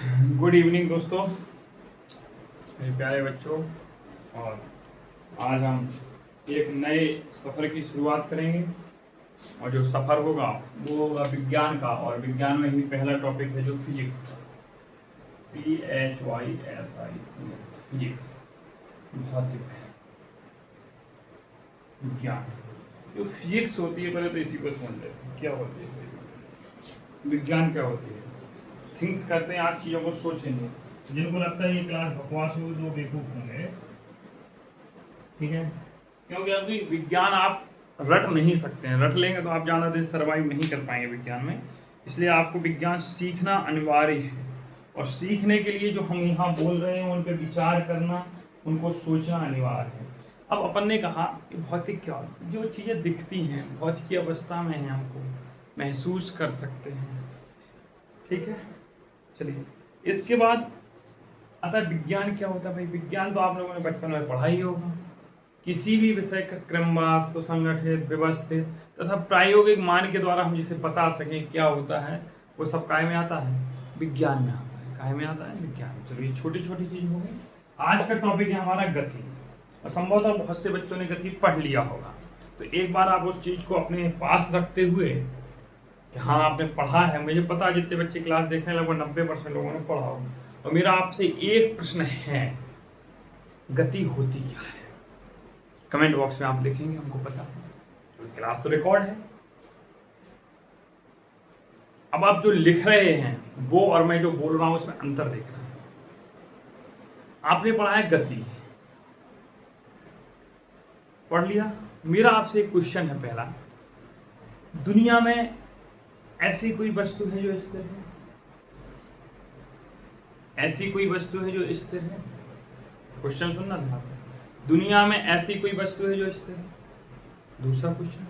Good evening दोस्तों, मेरे प्यारे बच्चों। और आज हम एक नए सफ़र की शुरुआत करेंगे और जो सफ़र होगा वो होगा विज्ञान का। और विज्ञान में ही पहला टॉपिक है जो फिजिक्स का, PHYSICS, फिजिक्स, भौतिक विज्ञान। जो फिजिक्स होती है, पहले तो इसी को समझ लेते हैं क्या होती है विज्ञान, क्या होती है। थिंक्स करते हैं, आप चीज़ों को सोचेंगे। जिनको लगता है ये क्लास बकवास हो जो बेवकूफ़ होंगे, ठीक है। क्योंकि विज्ञान आप रट नहीं सकते हैं, रट लेंगे तो आप ज़्यादा देर सर्वाइव नहीं कर पाएंगे विज्ञान में। इसलिए आपको विज्ञान सीखना अनिवार्य है। और सीखने के लिए जो हम यहाँ बोल रहे हैं उन पर विचार करना, उनको सोचना अनिवार्य है। अब अपन ने कहा कि भौतिक क्या होती है, जो चीज़ें दिखती हैं भौतिक अवस्था में हैं, हमको महसूस कर सकते हैं, ठीक है। चलिए, इसके बाद अतः विज्ञान क्या होता है भाई। विज्ञान तो आप लोगों ने बचपन में पढ़ा ही होगा। किसी भी विषय का क्रमवार, सुसंगठित, व्यवस्थित तथा प्रायोगिक मान के द्वारा हम जिसे बता सकें क्या होता है, वो सब काय में आता है, विज्ञान में आता है। काय में आता है, विज्ञान। चलो, ये छोटी छोटी चीज हो गई। आज का टॉपिक है हमारा गति। और संभवतः बहुत से बच्चों ने गति पढ़ लिया होगा, तो एक बार आप उस चीज को अपने पास रखते हुए कि हाँ आपने पढ़ा है। मुझे पता है जितने बच्चे क्लास देख रहे हैं लगभग 90% लोगों ने पढ़ा होगा। और मेरा आपसे एक प्रश्न है, गति होती क्या है? कमेंट बॉक्स में आप लिखेंगे, हमको पता है, तो क्लास तो रिकॉर्ड है। अब आप जो लिख रहे हैं वो और मैं जो बोल रहा हूं उसमें अंतर देख रहे हैं। आपने पढ़ा है गति, पढ़ लिया। मेरा आपसे एक क्वेश्चन है पहला, दुनिया में ऐसी कोई वस्तु है जो स्थिर है? ऐसी कोई वस्तु है जो स्थिर है? क्वेश्चन सुनना ध्यान से। दुनिया में ऐसी कोई वस्तु है जो स्थिर है? दूसरा क्वेश्चन,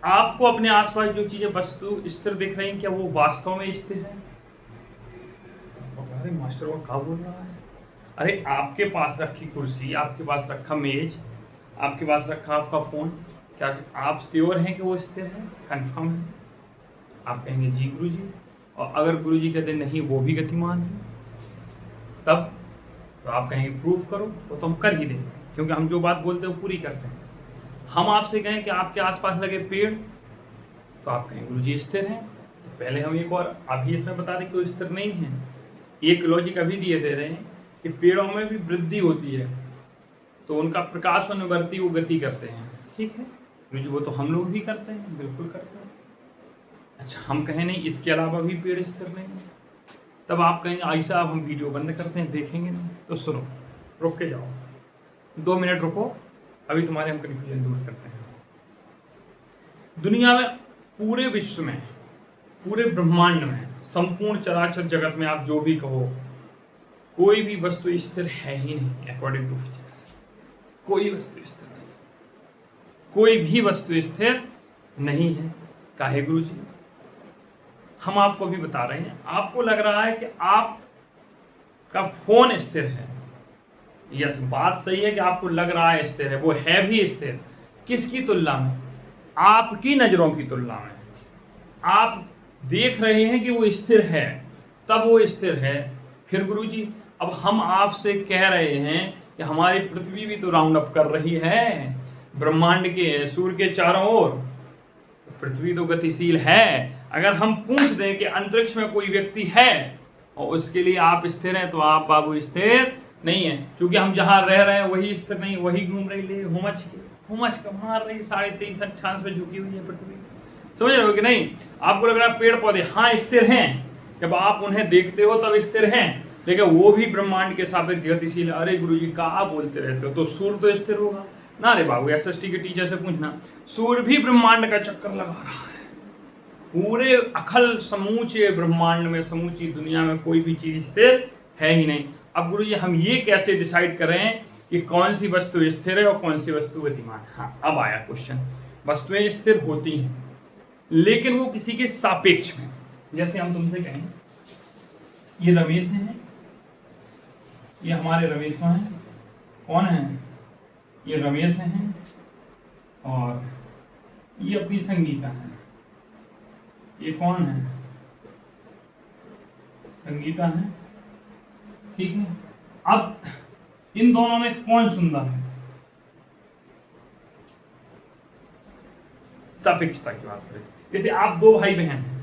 आपको अपने आसपास जो चीजें वस्तु स्थिर दिख रही हैं, क्या वो वास्तव में स्थिर है? अरे मास्टर वो क्या बोल रहा है? अरे आपके पास रखी कुर्सी, आपके पास रखा मेज, आपके पास रखा आपका फोन, क्या आप श्योर हैं कि वो स्थिर है, कंफर्म है? आप कहेंगे जी गुरुजी। और अगर गुरुजी कहते नहीं वो भी गतिमान है, तब तो आप कहेंगे प्रूफ करो। वो तो हम कर ही देंगे, क्योंकि हम जो बात बोलते हैं वो पूरी करते हैं। हम आपसे कहें कि आपके आसपास लगे पेड़, तो आप कहेंगे गुरुजी स्थिर है। तो पहले हम एक और अभी इसमें बता दें कि वो स्थिर नहीं है। एक लॉजिक अभी दिए दे रहे हैं कि पेड़ों में भी वृद्धि होती है, तो उनका प्रकाश और निवृत्ति वो गति करते हैं, ठीक है गुरुजी। वो तो हम लोग भी करते हैं, बिल्कुल करते हैं। अच्छा, हम कहें नहीं इसके अलावा भी पेड़ स्थिर नहीं है, तब आप कहेंगे ऐसा अब हम वीडियो बंद करते हैं, देखेंगे नहीं। तो सुनो, रुक के जाओ, 2 मिनट रुको, अभी तुम्हारे हम कन्फ्यूजन दूर करते हैं। दुनिया में, पूरे विश्व में, पूरे ब्रह्मांड में, संपूर्ण चराचर जगत में, आप जो भी कहो, कोई भी वस्तु स्थिर है ही नहीं अकॉर्डिंग टू फिजिक्स। कोई वस्तु स्थिर नहीं, कोई भी वस्तु स्थिर नहीं है। काहे गुरुजी? हम आपको भी बता रहे हैं। आपको लग रहा है कि आपका फोन स्थिर है, यस बात सही है कि आपको लग रहा है स्थिर है, वो है भी स्थिर। किसकी तुलना में? आपकी नजरों की तुलना में। आप देख रहे हैं कि वो स्थिर है, तब वो स्थिर है। फिर गुरुजी, अब हम आपसे कह रहे हैं कि हमारी पृथ्वी भी तो राउंड अप कर रही है ब्रह्मांड के, सूर्य के चारों ओर। पृथ्वी तो गतिशील है। अगर हम पूछ दें कि अंतरिक्ष में कोई व्यक्ति है और उसके लिए आप स्थिर हैं, तो आप बाबू स्थिर नहीं है। क्योंकि हम जहां रह रहे हैं वही स्थिर नहीं, वही घूम रही ले हुमच का मार रही 23.5 अक्षांश पे झुकी हुई है पृथ्वी। समझ रहे हो कि नहीं? आपको लग रहा है पेड़ पौधे हाँ स्थिर हैं, जब आप उन्हें देखते हो तब स्थिर हैं, लेकिन वो भी ब्रह्मांड के सापेक्ष गतिशील। अरे गुरुजी क्या बोलते रहते हो? तो सूर्य तो स्थिर होगा ना रे बाबू, SST के टीचर से पूछना। सूर्य भी ब्रह्मांड का चक्कर लगा रहा है। पूरे अखल समूचे ब्रह्मांड में, समूची दुनिया में कोई भी चीज स्थिर है ही नहीं। अब गुरुजी हम ये कैसे डिसाइड करें कि कौन सी वस्तु स्थिर है और कौन सी वस्तु गतिमान है? हाँ, अब आया क्वेश्चन। वस्तुएं स्थिर होती हैं, लेकिन वो किसी के सापेक्ष में। जैसे हम तुमसे कहें ये रमेश हैं, ये हमारे रमेश हैं। कौन है? ये रमेश हैं और ये अपनी संगीता है। ये कौन है? संगीता है ठीक है, अब इन दोनों में कौन सुंदर है? सापेक्षता की बात करें, जैसे आप दो भाई बहन हैं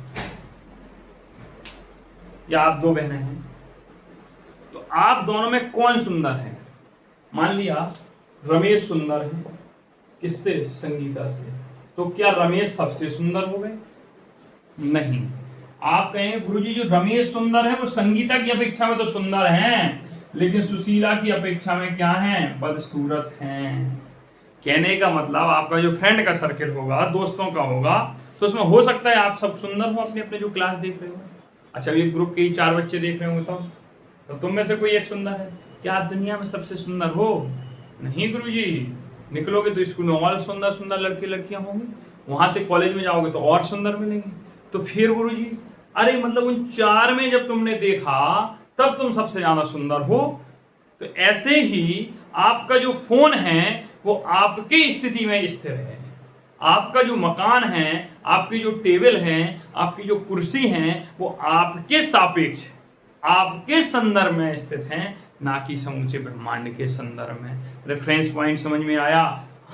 या आप दो बहनें हैं, तो आप दोनों में कौन सुंदर है? मान लिया रमेश सुंदर है, किससे? संगीता से। तो क्या रमेश सबसे सुंदर हो गए? नहीं। आप कहेंगे गुरुजी जो रमेश सुंदर है वो संगीता की अपेक्षा में तो सुंदर हैं, लेकिन सुशीला की अपेक्षा में क्या हैं? बदसूरत हैं। कहने का मतलब आपका जो फ्रेंड का सर्किल होगा, दोस्तों का होगा, तो उसमें हो सकता है आप सब सुंदर हो अपने अपने जो क्लास देख रहे हो। अच्छा, एक ग्रुप के ही 4 बच्चे देख रहे हो, तो तुम में से कोई एक सुंदर है। क्या आप दुनिया में सबसे सुंदर हो? नहीं गुरुजी। निकलोगे तो स्कूल में और सुंदर सुंदर लड़के लड़कियां होंगे, वहां से कॉलेज में जाओगे तो और सुंदर मिलेंगे। तो फिर गुरुजी, अरे मतलब उन 4 में जब तुमने देखा तब तुम सबसे ज्यादा सुंदर हो। तो ऐसे ही आपका जो फोन है वो आपकी स्थिति में स्थिर है, आपका जो मकान है, आपकी जो टेबल है, आपकी जो कुर्सी है, वो आपके सापेक्ष, आपके संदर्भ में स्थित हैं, ना कि समूचे ब्रह्मांड के संदर्भ में। रेफरेंस पॉइंट समझ में आया?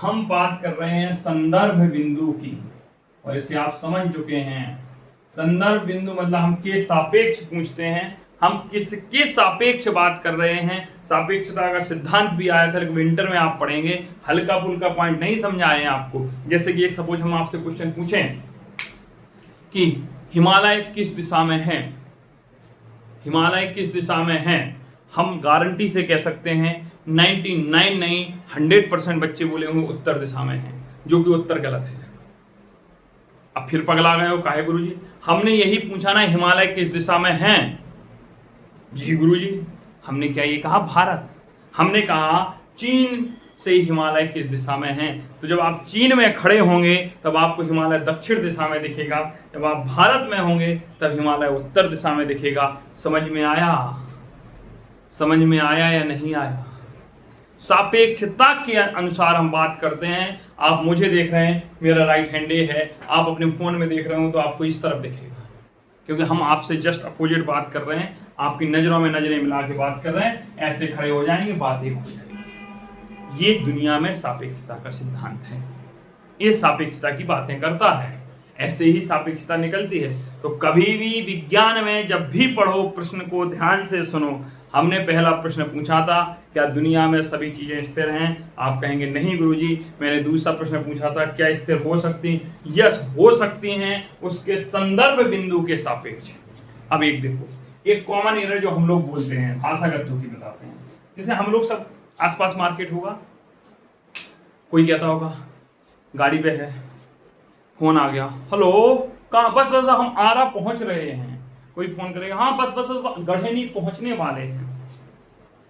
हम बात कर रहे हैं संदर्भ बिंदु की, और इसे आप समझ चुके हैं। संदर्भ बिंदु मतलब हम के सापेक्ष पूछते हैं, हम किसके सापेक्ष बात कर रहे हैं। सापेक्षता का सिद्धांत भी आया था, लेकिन विंटर में आप पढ़ेंगे, हल्का फुल्का पॉइंट नहीं समझाए हैं आपको। जैसे कि एक सपोज हम आपसे क्वेश्चन पूछें कि हिमालय किस दिशा में है, हिमालय किस दिशा में है, हम गारंटी से कह सकते हैं 99 नहीं 100% बच्चे बोले होंगे उत्तर दिशा में है, जो कि उत्तर गलत है। अब फिर पगला गए हो, काहे गुरुजी? हमने यही पूछा ना हिमालय किस दिशा में है। जी गुरुजी, हमने क्या ये कहा भारत? हमने कहा चीन से हिमालय किस दिशा में है। तो जब आप चीन में खड़े होंगे तब आपको हिमालय दक्षिण दिशा में दिखेगा, जब आप भारत में होंगे तब हिमालय उत्तर दिशा में दिखेगा। समझ में आया? समझ में आया या नहीं आया? सापेक्षता के अनुसार हम बात करते हैं। आप मुझे देख रहे हैं, मेरा राइट हैंड ये है, आप अपने फोन में देख रहे हो तो आपको इस तरफ दिखेगा, क्योंकि हम आपसे जस्ट अपोजिट बात कर रहे हैं, आपकी नजरों में नजरें मिला के बात कर रहे हैं। ऐसे खड़े हो जाएंगे, बात एक हो जाएगी। ये दुनिया में सापेक्षता का सिद्धांत है, ये सापेक्षता की बातें करता है, ऐसे ही सापेक्षता निकलती है। तो कभी भी विज्ञान में जब भी पढ़ो, प्रश्न को ध्यान से सुनो। हमने पहला प्रश्न पूछा था क्या दुनिया में सभी चीजें स्थिर हैं? आप कहेंगे नहीं गुरुजी। मैंने दूसरा प्रश्न पूछा था क्या स्थिर हो सकती? यस, हो सकती हैं, उसके संदर्भ बिंदु के सापेक्ष। अब एक देखो, एक कॉमन एरर जो हम लोग बोलते हैं, भाषागतों की बताते हैं। जैसे हम लोग सब आसपास मार्केट होगा, कोई कहता होगा गाड़ी पे है, फोन आ गया, हेलो कहाँ? बस बस हम आरा पहुंच रहे हैं। कोई फोन करेगा, हाँ बस बस बस गढ़ेनी पहुंचने वाले हैं,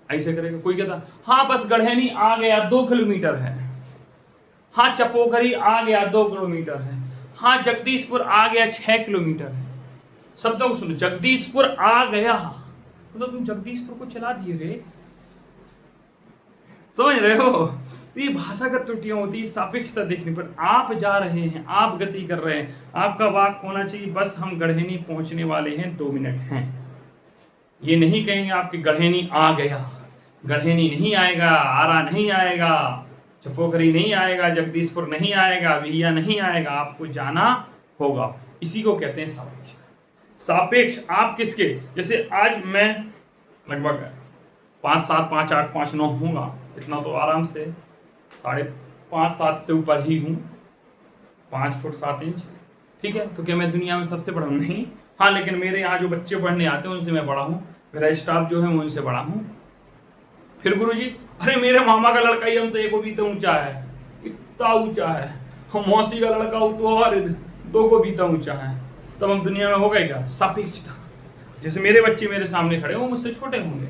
ऐसे करेगा। कोई कहता हाँ बस गढ़ेनी आ गया 2 किलोमीटर है, हाँ चपोखरी आ गया 2 किलोमीटर है, हाँ जगदीशपुर आ गया 6 किलोमीटर है। शब्दों को सुनो, जगदीशपुर आ गया, मतलब तुम जगदीशपुर को चला दिए रे, समझ रहे हो? तो ये भाषागत त्रुटियां होती है सापेक्षता देखने पर। आप जा रहे हैं, आप गति कर रहे हैं, आपका वाक्य होना चाहिए बस हम गढ़ेनी पहुंचने वाले हैं, 2 मिनट हैं। ये नहीं कहेंगे आपके गढ़ेनी आ गया, गढ़ेनी नहीं आएगा, आरा नहीं आएगा, चपोखरी नहीं आएगा, जगदीशपुर नहीं आएगा, विहिया नहीं आएगा, आपको जाना होगा। इसी को कहते हैं सापेक्ष। सापेक्ष आप किसके? जैसे आज मैं लगभग 5, 7, 5, 8, 5, 9 होगा, इतना तो आराम से 5.5, 7 से ऊपर ही हूँ, 5 फुट 7 इंच, ठीक है। तो क्या मैं दुनिया में सबसे बड़ा हूँ? नहीं। हाँ, लेकिन मेरे यहाँ जो बच्चे पढ़ने आते हैं उनसे मैं बड़ा हूँ, मेरा स्टाफ जो है मैं उनसे बड़ा हूँ। फिर गुरुजी, अरे मेरे मामा का लड़का ही हमसे 1 बीता ऊंचा है, इतना ऊंचा है, हम मौसी का लड़का हो तो और 2 बीता ऊंचा है, तब हम दुनिया में हो गए क्या? सापेक्षता। जैसे मेरे बच्चे मेरे सामने खड़े हो, मुझसे छोटे होंगे।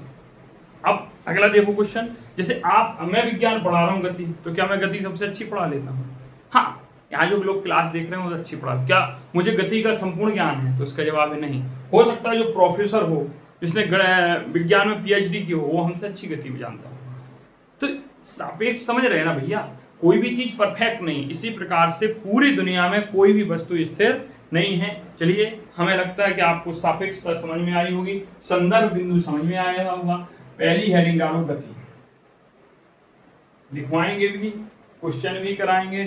अब अगला देखो क्वेश्चन, जैसे मैं विज्ञान पढ़ा रहा हूँ गति, तो क्या मैं गति सबसे अच्छी पढ़ा लेता हूँ? हाँ, यहाँ जो लोग क्लास देख रहे हैं वो अच्छी पढ़ा, क्या मुझे गति का संपूर्ण ज्ञान है? तो इसका जवाब है नहीं। हो सकता है जो प्रोफेसर हो, जिसने विज्ञान में PhD की हो, वो हमसे अच्छी गति में जानता हो। तो सापेक्ष समझ रहे हैं ना भैया, कोई भी चीज परफेक्ट नहीं। इसी प्रकार से पूरी दुनिया में कोई भी वस्तु स्थिर नहीं है। चलिए, हमें लगता है कि आपको सापेक्षता समझ में आई होगी, संदर्भ बिंदु समझ में आया होगा। पहली हेडिंग डालो गति, लिखवाएंगे भी, क्वेश्चन भी कराएंगे,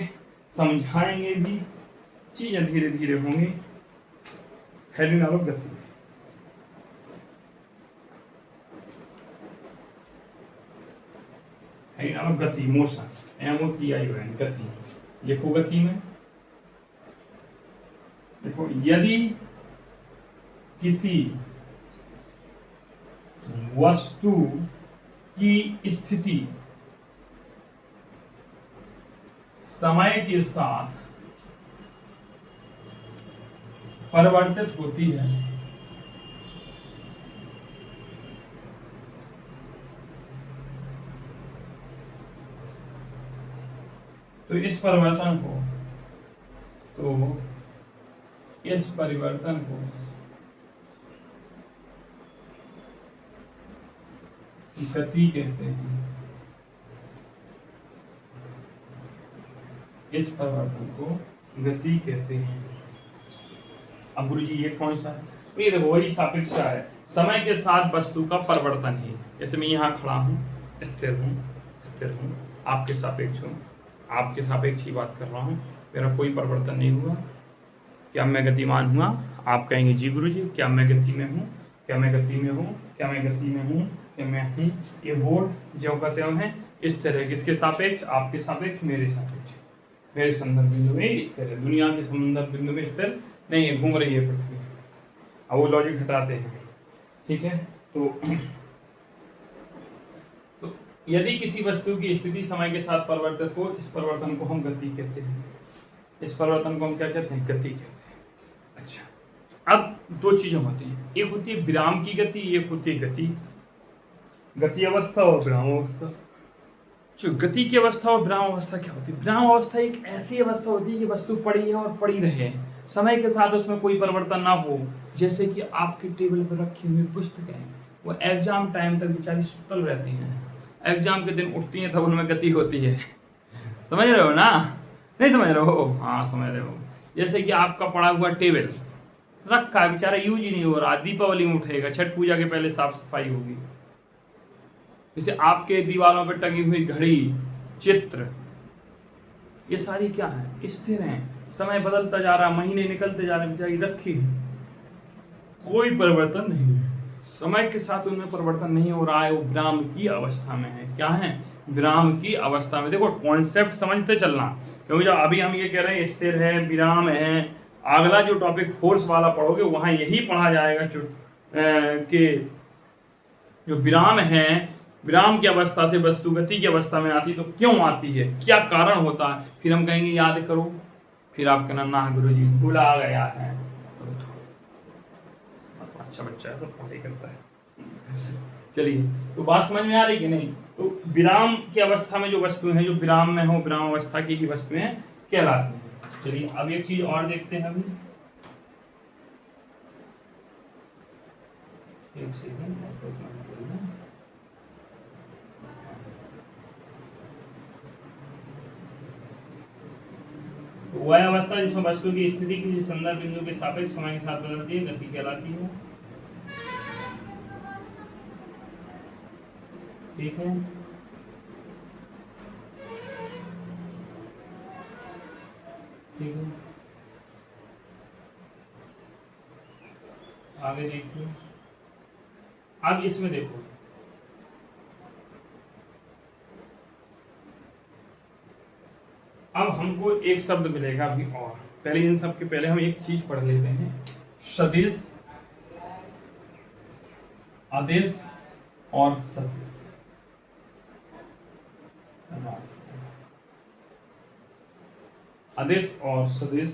समझाएंगे भी, चीजें धीरे धीरे होंगी। हेडिंग डालो गति। हेडिंग डालो गति, मोशन, MOTION, गति। लिखो गति में, देखो, यदि किसी वस्तु की स्थिति समय के साथ परिवर्तित होती है तो इस परिवर्तन को गति कहते हैं। इस परिवर्तन को गति कहते हैं। अब गुरु जी ये कौन सा है? ये देखो, वही सापेक्षता है, समय के साथ वस्तु का परिवर्तन ही। जैसे मैं यहाँ खड़ा हूँ, स्थिर हूँ, आपके सापेक्ष हूँ, आपके सापेक्ष की बात कर रहा हूँ, मेरा कोई परिवर्तन नहीं हुआ। क्या मैं गतिमान हुआ? आप कहेंगे जी गुरु जी, क्या मैं गति में हूँ? क्या मैं गति में हूँ? क्या मैं गति में हूँ? क्या मैं हूँ? ये बोर्ड जो कहते हैं इस तरह, किसके सापेक्ष? आपके सापेक्ष, मेरे सापेक्ष, मेरे संदर्भ बिंदु में इस तरह, दुनिया के संदर्भ बिंदु में इस तरह नहीं है, घूम रही है पृथ्वी। अब वो लॉजिक हटाते हैं, ठीक है। तो यदि किसी वस्तु की स्थिति समय के साथ परिवर्तित हो, इस परिवर्तन को हम गति कहते हैं। इस परिवर्तन को हम क्या कहते हैं? गति कहते हैं। अच्छा, अब दो चीजें होती हैं, एक होती है विराम की गति, एक होती है गति अवस्था और विराम अवस्था। जो गति की अवस्था और विराम अवस्था क्या होती है? विराम अवस्था एक ऐसी अवस्था होती है कि वस्तु पड़ी है और पड़ी रहे, समय के साथ उसमें कोई परिवर्तन ना हो। जैसे कि आपके टेबल पर रखी हुई पुस्तकें, वो एग्जाम टाइम तक बेचारी सुतल रहती हैं, एग्जाम के दिन उठती हैं तब उनमें गति होती है। समझ रहे हो ना? नहीं समझ रहे हो? हाँ समझ रहे हो। जैसे कि आपका पड़ा हुआ टेबल रखा है, बेचारा यूज ही नहीं हो रहा, दीपावली में उठेगा, छठ पूजा के पहले साफ सफाई होगी। जैसे आपके दीवारों पर टंगी हुई घड़ी, चित्र, ये सारी क्या है? स्थिर हैं, समय बदलता जा रहा, महीने निकलते जा रहे, बेचारी रखी है, कोई परिवर्तन नहीं है, समय के साथ उनमें परिवर्तन नहीं हो रहा है, वो विराम की अवस्था में है। क्या है? विराम की अवस्था में। देखो, कॉन्सेप्ट समझते चलना, क्योंकि जो अभी हम ये कह रहे हैं स्थिर है, विराम है, अगला जो टॉपिक फोर्स वाला पढ़ोगे वहां यही पढ़ा जाएगा कि जो विराम है, विराम की अवस्था से वस्तु गति की अवस्था में आती, तो क्यों आती है, क्या कारण होता है। फिर हम कहेंगे याद करो, फिर आप कहना ना गुरु जी भूला गया है। अच्छा बच्चा है, सब पढ़ाई करता है। चलिए, तो बात समझ में आ रही कि नहीं? तो विराम की अवस्था में जो वस्तु है, जो विराम में हो, विराम अवस्था की ही वस्तुएं कहलाती हैं। चलिए, अब एक चीज और देखते हैं। अभी एक सेकंड, वह अवस्था जिसमें वस्तु की स्थिति किसी संदर्भ बिंदु के सापेक्ष समय के साथ बदलती है, गति कहलाती है। ठीक है, ठीक है, आगे देखिए। अब इसमें देखो, अब हमको एक शब्द मिलेगा अभी, और पहले इन सब के पहले हम एक चीज पढ़ लेते हैं। सदिश, आदेश और सदिश, आदेश और सदिश,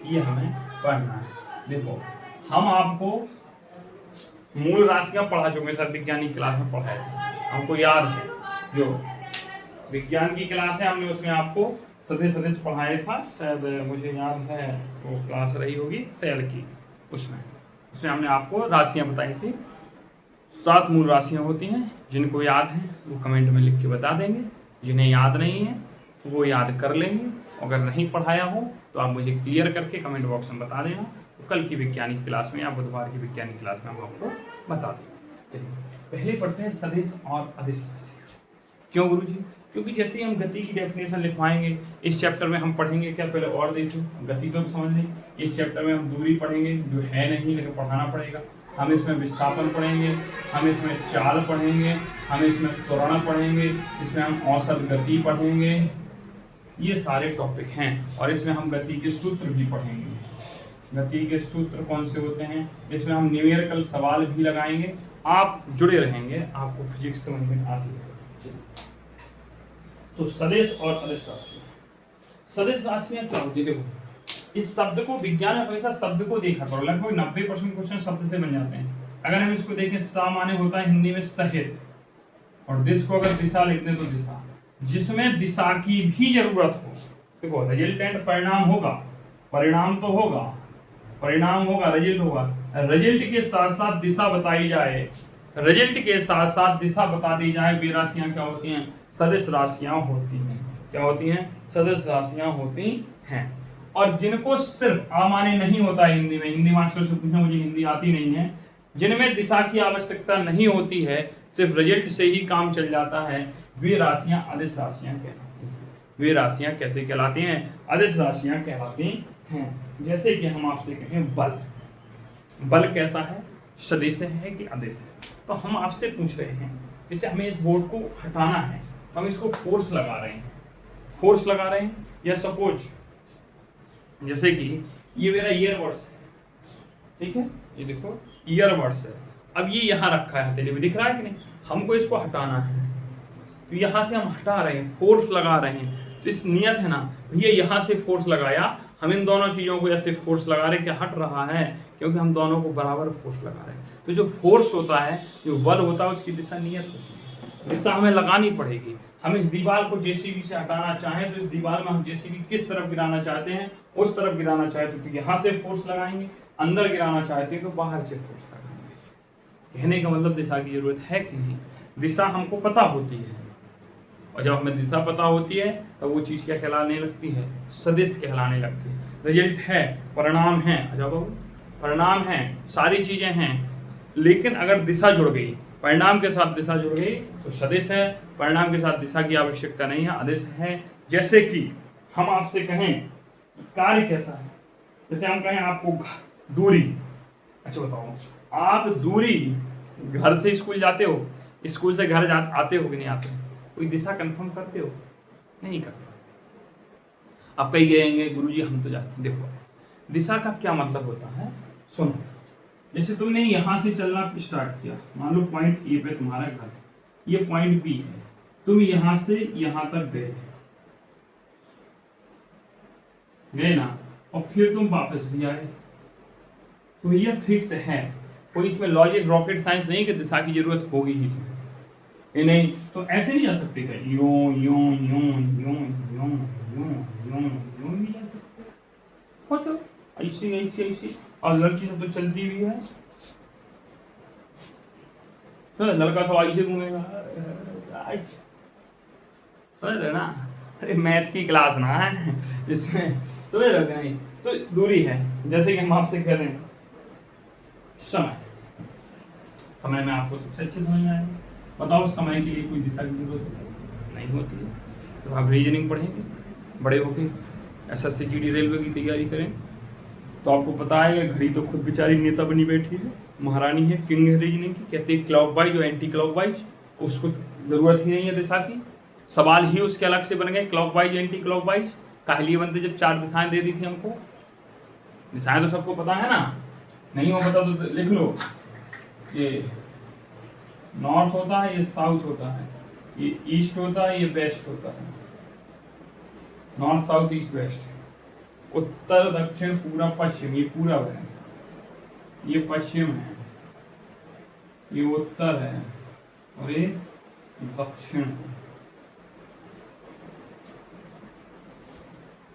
ये हमें पढ़ना है। देखो, हम आपको मूल राशियां पढ़ा चुके हैं, सर विज्ञान की क्लास में पढ़ाए थे, हमको याद है। जो विज्ञान की क्लास है, हमने उसमें आपको सदिश पढ़ाया था, शायद मुझे याद है वो क्लास रही होगी सेल की, उसमें हमने आपको राशियां बताई थी। 7 मूल राशियां होती हैं, जिनको याद है वो कमेंट में लिख के बता देंगे, जिन्हें याद नहीं है वो याद कर लेंगे अगर नहीं पढ़ाया हो तो आप मुझे क्लियर करके कमेंट बॉक्स में बता देना, तो कल की वैज्ञानिक क्लास में या बुधवार की वैज्ञानिक क्लास में हम आपको बता देंगे। चलिए पहले पढ़ते हैं सदिश और अदिश राशियाँ। क्यों गुरुजी? क्योंकि जैसे ही हम गति की डेफिनेशन लिखवाएंगे, इस चैप्टर में हम पढ़ेंगे क्या, पहले और देखो गति तो समझ लें, इस चैप्टर में हम दूरी पढ़ेंगे जो है नहीं लेकिन पढ़ाना पड़ेगा, हम इसमें विस्थापन पढ़ेंगे, हम इसमें चाल पढ़ेंगे, हम इसमें त्वरण पढ़ेंगे, इसमें हम औसत गति पढ़ेंगे, ये सारे टॉपिक हैं। और इसमें हम गति के सूत्र भी पढ़ेंगे। गति के सूत्र कौन से होते हैं, इसमें हम न्यूमेरिकल सवाल भी लगाएंगे। आप जुड़े रहेंगे, आपको फिजिक्स समझ में आती है। तो सदिश और अदिश राशियां। सदिश राशियां क्या होती है? देखो, इस शब्द को विज्ञान में हमेशा शब्द को देखा करो, लगभग 90% क्वेश्चन शब्द से बन जाते हैं। अगर हम इसको देखें, सा माने होता है हिंदी में सहित, और दिश को अगर दिशा लिख दें तो दिशा, जिसमें दिशा की भी जरूरत हो। देखो, रिजल्टेंट परिणाम होगा, परिणाम तो होगा, परिणाम होगा, रिजल्ट होगा, रिजल्ट के साथ साथ दिशा बताई जाए, रिजल्ट के साथ साथ दिशा बता दी जाए, वे राशियां क्या होती हैं? सदिश राशियां होती हैं। क्या होती हैं? सदिश राशियां होती हैं। और जिनको सिर्फ आ माने नहीं होता है हिंदी में, हिंदी मास्टर से पूछना, मुझे हिंदी आती नहीं है, जिनमें दिशा की आवश्यकता नहीं होती है, सिर्फ रिजल्ट से ही काम चल जाता है, वे राशियां अदिश राशियां कहलाती हैं। वे राशियां कैसे कहलाती हैं? अदिश राशियां कहलाती हैं। जैसे कि हम आपसे कहें बल, बल कैसा है? सदिश है कि अदिश है? तो हम आपसे पूछ रहे हैं, जैसे हमें इस बोर्ड को हटाना है, हम इसको फोर्स लगा रहे हैं, फोर्स लगा रहे हैं, या सपोज जैसे कि ये मेरा ईयरबड्स है, ठीक है, ये देखो ईयरबड्स है, अब ये यहाँ रखा है, हथेली में दिख रहा है कि नहीं, हमको इसको हटाना है, तो यहाँ से हम हटा रहे हैं, फोर्स लगा रहे हैं। तो इस नियत है ना, भैया यहाँ से फोर्स लगाया, हम इन दोनों चीजों को ऐसे फोर्स लगा रहे, क्या हट रहा है? क्योंकि हम दोनों को बराबर फोर्स लगा रहे हैं। तो जो फोर्स होता है, जो बल होता है, उसकी दिशा नियत होती है, दिशा हमें लगानी पड़ेगी। हम इस दीवार को जेसीबी से हटाना चाहें तो इस दीवार में हम जेसीबी किस तरफ गिराना चाहते हैं, उस तरफ गिराना चाहते हैं तो यहाँ से फोर्स लगाएंगे, अंदर गिराना चाहते हैं तो बाहर से फोर्स लगाएंगे। कहने का मतलब दिशा की जरूरत है कि नहीं? दिशा हमको पता होती है, और जब हमें दिशा पता होती है तो वो चीज़ क्या कहलाने लगती है? सदिश कहलाने लगती है। रिजल्ट है, परिणाम है, परिणाम है, सारी चीजें हैं, लेकिन अगर दिशा जुड़ गई, परिणाम के साथ दिशा जुड़ गई तो सदिश है, परिणाम के साथ दिशा की आवश्यकता नहीं है, अदिश है। जैसे कि हम आपसे कहें कार्य कैसा है, जैसे हम कहें आपको दूरी, अच्छा बताओ, आप दूरी घर से स्कूल जाते हो, स्कूल से घर आते हो कि नहीं आते? कोई दिशा कंफर्म करते हो? नहीं करते। आप कहीं गएंगे, गुरुजी हम तो जाते हैं। देखो, दिशा का क्या मतलब होता है, सुनो, जैसे तुमने यहाँ से चलना स्टार्ट किया, मान लो पॉइंट ए पे तुम्हारा घर, ये पॉइंट बी है, तुम यहाँ से यहाँ तक गए ना, और फिर तुम वापस भी आए, तो ये फिक्स है, कोई इसमें लॉजिक रॉकेट साइंस नहीं कि दिशा की जरूरत होगी ही ये नहीं। तो ऐसे नहीं जा सकते क्या, यूं यूं यूं यूं यूं यूं यूं यूं भी जा सकते, सोचो ऐसे ऐसे ऐसे, और लड़की सब तो चलती भी है, तो लड़का सब ऐसे घूमेगा ना, अरे मैथ की क्लास ना है इसमें, तो नहीं, तो दूरी है। जैसे कि हम आपसे कह रहे हैं समय, समय में आपको सबसे अच्छे समझ में आएगा, बताओ समय के लिए कोई दिशा की जरूरत नहीं होती है। तो आप रीजनिंग पढ़ेंगे, बड़े होके एसएससी जीडी रेलवे की तैयारी करें तो आपको पता है, घड़ी तो खुद बेचारी नेता बनी बैठी है, महारानी है, किंग है रीजनिंग की, कहते हैं क्लॉकवाइज और एंटी क्लॉकवाइज, उसको जरूरत ही नहीं है दिशा की, सवाल ही उसके अलग से बन गए, क्लॉकवाइज एंटी क्लॉकवाइज। काहे लिए बनते? जब 4 दिशाएं दे दी थी हमको, दिशाएं तो सबको पता है ना, नहीं हो पता तो लिख लो, ये नॉर्थ होता है, ये साउथ होता है, ये ईस्ट होता है, ये वेस्ट होता है, नॉर्थ साउथ ईस्ट वेस्ट, उत्तर दक्षिण पूरा पश्चिम, ये पूरब है, ये पश्चिम है, ये उत्तर है, और ये दक्षिण है।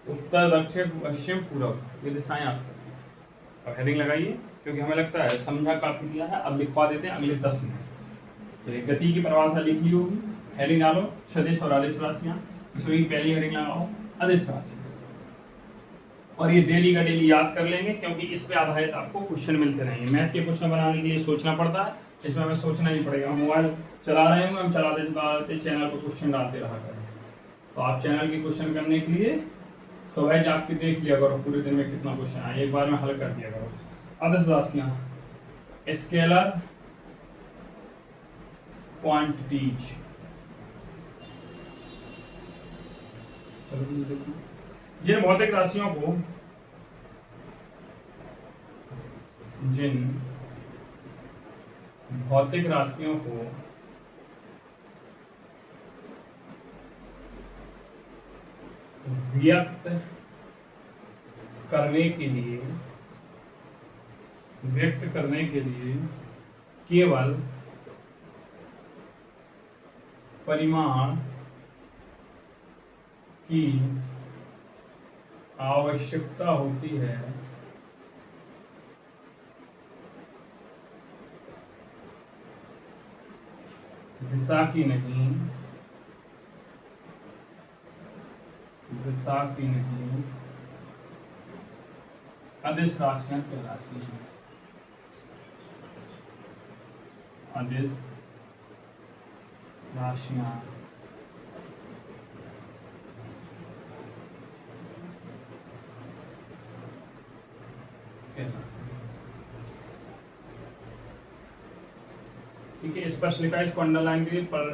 उत्तर दक्षिण पश्चिम पूरब, ये दिशाएं आप और हेडिंग लगाइए, क्योंकि हमें लगता है समझा काफी दिया है, अब लिखवा देते हैं अगले 10 मिनट। चलिए, गति की परिभाषा लिख ली होगी, हेडिंग डालो सदिश और अदिश राशियां, इसमें पहली हेडिंग लगाओ अदिश राशि। और ये डेली का डेली याद कर लेंगे, क्योंकि इस पे आधारित आपको क्वेश्चन मिलते रहेंगे। मैथ के क्वेश्चन बनाने के लिए सोचना पड़ता है, इसमें हमें सोचना नहीं पड़ेगा। हम मोबाइल चला रहे होंगे, हम चलाते चैनल पर क्वेश्चन डालते रहा करें। तो आप चैनल के क्वेश्चन करने के लिए स्वभाव आपके देख लिया करो पूरे दिन में कितना क्वेश्चन आए, एक बार में हल कर दिया करो। अदर्स राशियां, स्केलर क्वांटिटीज। चलो देखो, जिन भौतिक राशियों को व्यक्त करने के लिए केवल परिमाण की आवश्यकता होती है, दिशा की नहीं, अदिश राशियां कहलाती हैं। अदिश राशियां ठीक है, स्पष्ट लिखा है, इसको अंडरलाइन करिए। पर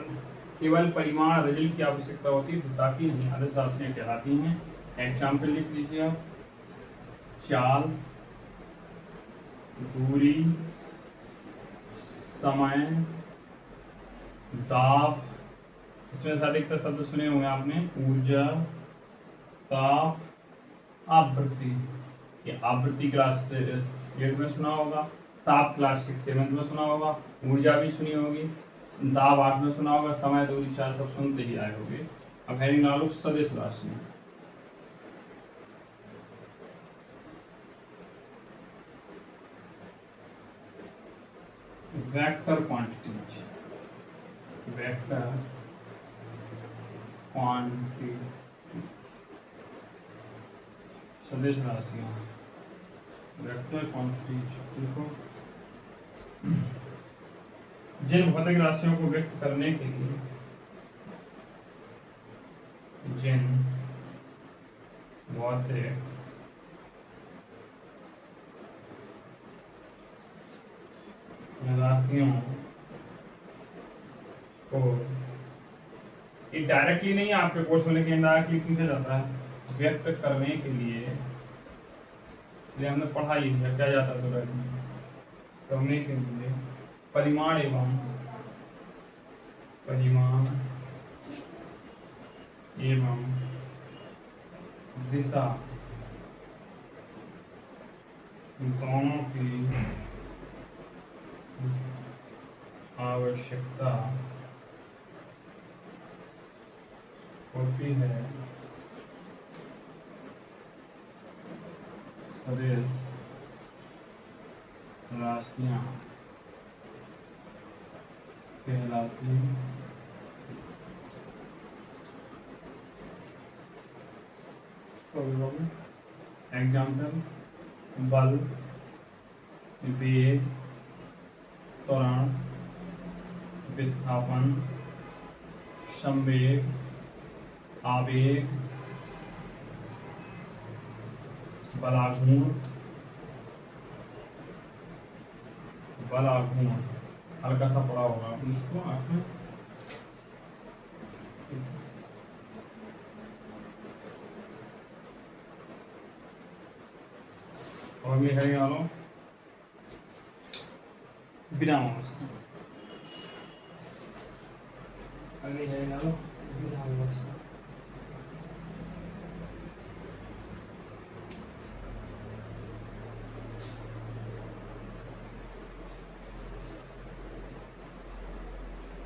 केवल परिमाण रिजल्ट की आवश्यकता होती है, दिशा की नहीं, अदिश राशियां कहलाती हैं। एग्जाम्पल लिख लीजिए आप, चाल, दूरी, समय, दाब, इसमें अधिकतर शब्द सुने होंगे आपने, ऊर्जा, ताप, आवृत्ति। ये आवृत्ति क्लास 8 में सुना होगा, ताप क्लास 6-7 में सुना होगा, ऊर्जा भी सुनी होगी, दाब 8 में सुना होगा, समय, दूरी, चाल सब सुनते ही आए होंगे। अब हेडिंग डालो सदिश राशि। वेक्टर क्वांटिटीज, सदिश राशियां, वेक्टर क्वांटिटीज। देखो, जिन भौतिक राशियों को व्यक्त करने के लिए राशियों को, ये डायरेक्टली नहीं आपके कोर्स में, लेकिन डायरेक्टली लिखा जाता है, व्यक्त करने के लिए हमने पढ़ा ही क्या जाता है, तो करने के लिए परिमाण एवं दिशा दोनों की आवश्यकता होती है, सदिश राशियां कहलाती हैं। एग्जाम्पल, बल, वेग, त्वरण, विस्थापन, संवेग, आवेग, बलाघूर्ण, हल्का सा पड़ा होगा इसको आपने। और लिखेंगे वालों विराम अवस्था, अगले लिखेंगे वालों विराम अवस्था।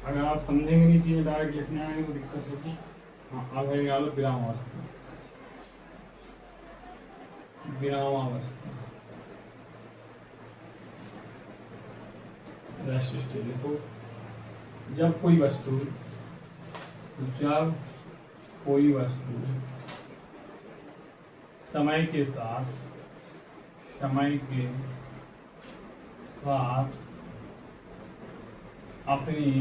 अगर आप समझेंगे नहीं चीजें डायरेक्ट लिखने आएंगे तो दिक्कत होगी। हाँ, अब है निकालो विराम अवस्था। रेस्ट स्टेज लिखो। जब कोई वस्तु समय के साथ अपनी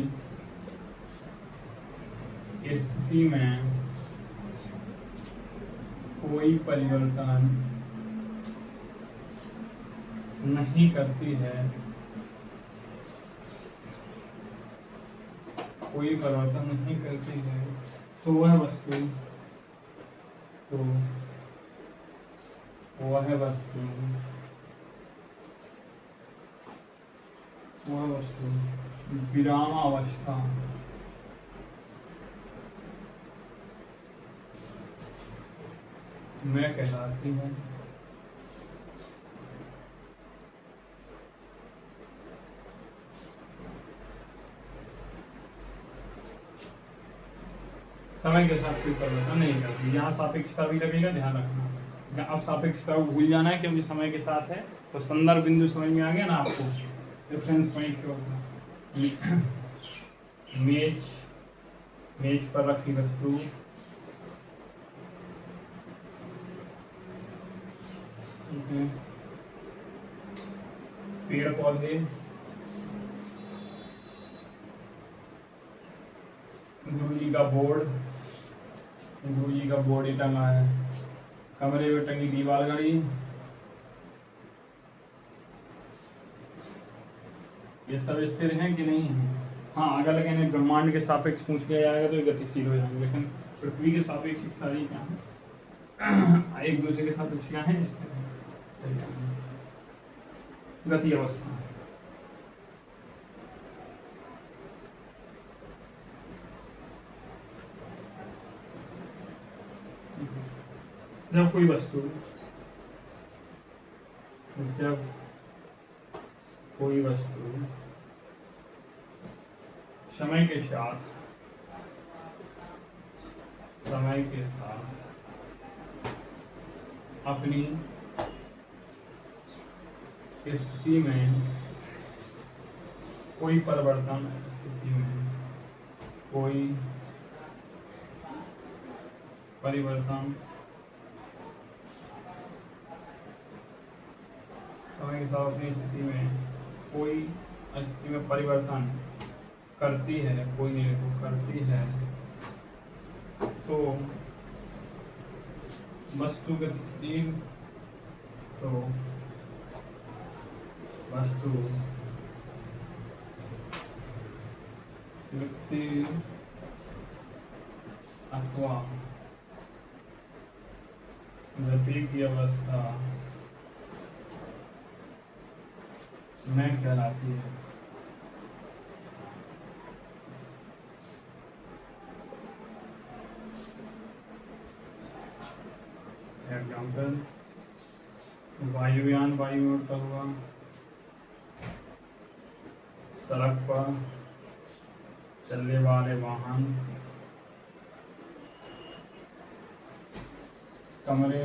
स्थिति में कोई परिवर्तन नहीं करती है, तो वह वस्तु विरामावस्था में कहलाती है। समय के साथ कोई परिवर्तन नहीं करती। यहाँ सापेक्ष का भी लगेगा, ध्यान रखना। अब सापेक्ष का भूल जाना है क्योंकि समय के साथ है। तो संदर्भ बिंदु समझ में आ गया ना आपको, रेफरेंस पॉइंट क्या होता है। मेज पर रखी वस्तु पेड़ पौधे, गुरुजी का बोर्ड ही टंगा है, कमरे में टंगी दीवार घड़ी, ये सब स्थिर हैं कि नहीं है। हाँ, अगर लेकिन ब्रह्मांड के सापेक्ष पूछ लिया जाएगा तो ये गतिशील हो जाएंगे, लेकिन पृथ्वी के सापेक्ष सारी क्या है, एक दूसरे के सापेक्ष क्या है, गति अवस्था। जब कोई वस्तु समय के साथ अपनी स्थिति में कोई परिवर्तन करती है, तो वस्तु गतिशील, अथवा गति की अवस्था में कहलाती है। एग्जाम्पल, वायुयान वायु में उड़ता हुआ, सड़क पर चलने वाले वाहन, कमरे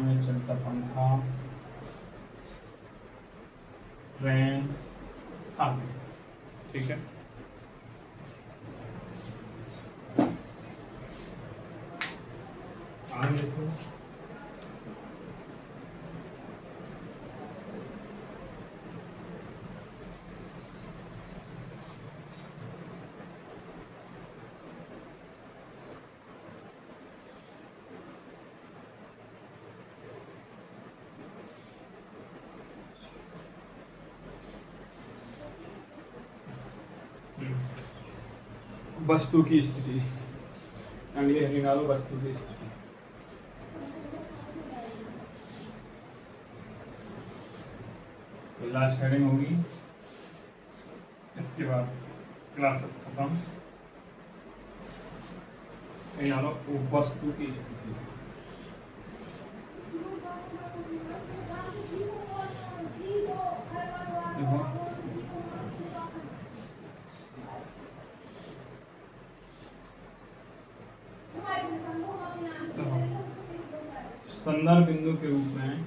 में चलता पंखा, ट्रेन आदि। ठीक है, आगे देखो। वस्तु की स्थिति, अगले निकालो वस्तु की स्थिति। लास्ट हेडिंग होगी, इसके बाद क्लासेस खत्म। निकालो वस्तु की स्थिति। देखो, संदर्भ बिंदु के रूप में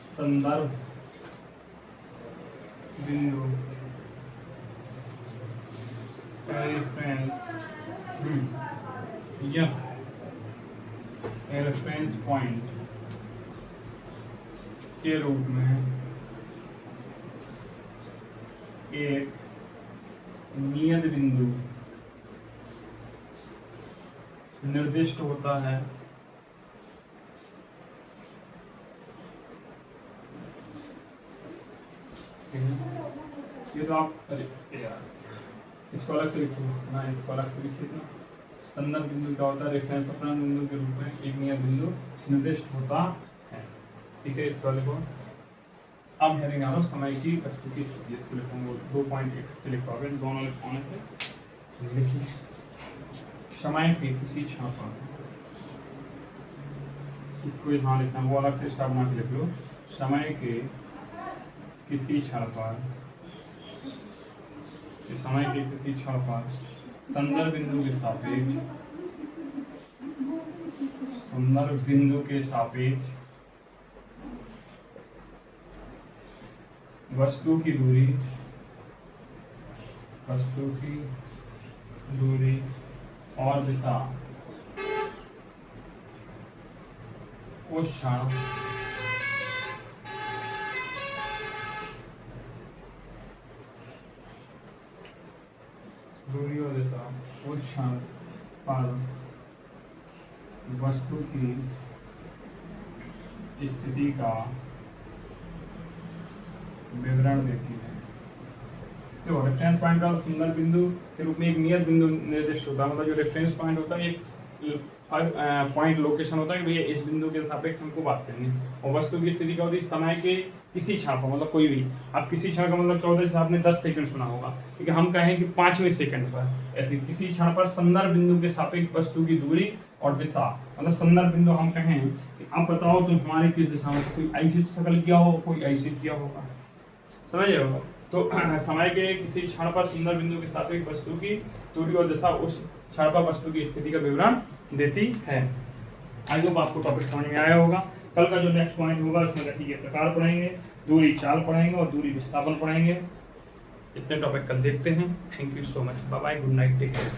संदर्भ बिंदु यह रेफरेंस पॉइंट के रूप में एक नियत बिंदु निर्दिष्ट होता है ये तो आप यार इसको अलग से लिखिए ना, इसको अलग से लिखिए ना। संदर्भ बिंदु क्या होता है? रेफरेंस बिंदु के रूप में एक नियत बिंदु निर्दिष्ट होता है। ठीक है, इसको लिखो। अब हेडिंग आरो समय की वस्तु की स्थिति, इसको लिखूंगा 2.1 लिखोगे, दोनों लिखवाने थे। लिखिए समय के किसी क्षण पर, इसको यहाँ लिखना, वो अलग से स्टार बना के लिख लो। समय के किसी क्षण पर, समय के किसी क्षण पर संदर्भ बिंदु के सापेक्ष, संदर्भ बिंदु के सापेक्ष वस्तु की दूरी, वस्तु की दूरी और दिशा उस क्षण दूरी और दिशा उस क्षण पर वस्तु की स्थिति का विवरण देती है। देखो, रेफरेंस पॉइंट का संदर्भ बिंदु के रूप में एक नियत बिंदु निर्दिष्ट होता है। मतलब जो रेफरेंस पॉइंट होता है, एक पॉइंट लोकेशन होता है कि भैया इस बिंदु के सापेक्ष हमको बात करनी है। और वस्तु की स्थिति क्या होती है? समय के किसी क्षण पर, मतलब कोई भी, अब किसी क्षण का मतलब क्या होता है? जैसे आपने 10 सेकंड सुना होगा, ठीक है, हम कहें कि 5वें सेकंड पर, ऐसे किसी क्षण पर संदर्भ बिंदु के सापेक्ष वस्तु की दूरी और दिशा, मतलब संदर्भ बिंदु हम कहें कि आप बताओ तो हमारे किस दिशा में, कोई ऐसी शक्ल किया हो, कोई ऐसे किया होगा, समझ रहे हो? तो समय के किसी क्षण पर संदर्भ बिंदु के सापेक्ष वस्तु की दूरी और दिशा उस क्षण पर वस्तु की स्थिति का विवरण देती है। आई होप आपको टॉपिक समझ में आया होगा। कल का जो नेक्स्ट पॉइंट होगा उसमें गति के प्रकार पढ़ेंगे, दूरी चाल पढ़ेंगे और दूरी विस्थापन पढ़ेंगे। इतने टॉपिक कल देखते हैं। Thank you so much, bye bye, good night, take care.